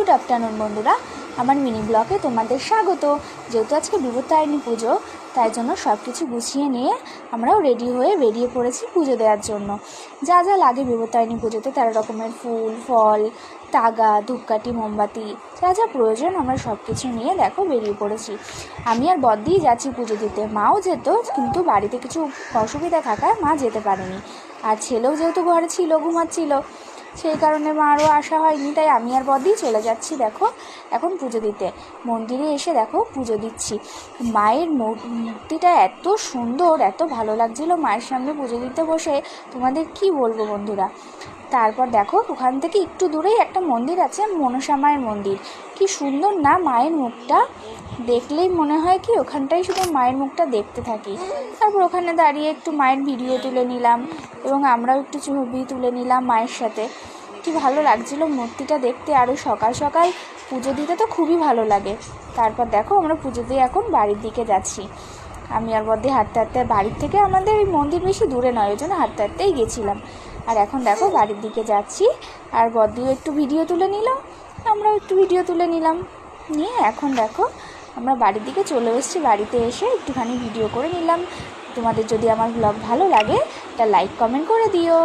Good afternoon বন্ধুরা, আমার mini ব্লগে তোমাদের স্বাগত। যেহেতু আজকে বিপত্তারিণী পুজো, তাই জন্য সব কিছু গুছিয়ে নিয়ে আমরাও রেডি হয়ে বেরিয়ে পড়েছি পুজো দেওয়ার জন্য। যা যা লাগে বিপত্তারিণী পুজোতে 13 রকমের ফুল ফল, তাগা, ধূপকাঠি, মোমবাতি, যা যা প্রয়োজন আমরা সব কিছু নিয়ে দেখো বেরিয়ে পড়েছি। আমি আর বদ্দিই যাচ্ছি পুজো দিতে। মাও যেত, কিন্তু বাড়িতে কিছু অসুবিধা থাকায় মা যেতে পারেনি। আর ছেলেও যেহেতু ঘরে ছিল, ঘুমাচ্ছিল, সেই কারণে মারও আসা হয়নি। তাই আমি আর বদ্দি চলে যাচ্ছি দেখো এখন পুজো দিতে। মন্দিরে এসে দেখো পুজো দিচ্ছি। মায়ের মূর্তিটা এত সুন্দর, এত ভালো লাগছিল মায়ের সামনে পুজো দিতে বসে, তোমাদের কি বলবো বন্ধুরা। তারপর দেখো ওখান থেকে একটু দূরেই একটা মন্দির আছে, মনসা মায়ের মন্দির। কি সুন্দর না মায়ের মুখটা, দেখলেই মনে হয় কি ওখানটাই শুধু মায়ের মুখটা দেখতে থাকি। তারপর ওখানে দাঁড়িয়ে একটু মায়ের ভিডিও তুলে নিলাম এবং আমরাও একটু ছবি তুলে নিলাম মায়ের সাথে। কি ভালো লাগছিল মূর্তিটা দেখতে। আরও সকাল সকাল পুজো দিতে তো খুবই ভালো লাগে। তারপর দেখো আমরা পুজো দিয়ে এখন বাড়ির দিকে যাচ্ছি। আমি আর বদ্দি হাঁটতে হাঁটতে, বাড়ির থেকে আমাদের এই মন্দির বেশি দূরে নয়, ওই জন্য হাঁটতে হাঁটতেই গেছিলাম। আর এখন দেখো বাড়ির দিকে যাচ্ছি, আর বদ্দিও একটু ভিডিও তুলে নিল, আমরাও একটু ভিডিও তুলে নিলাম। নিয়ে এখন দেখো আমরা বাড়ির দিকে চলে এসেছি। বাড়িতে এসে একটুখানি ভিডিও করে নিলাম। তোমাদের যদি আমার ব্লগ ভালো লাগে তা লাইক কমেন্ট করে দিও।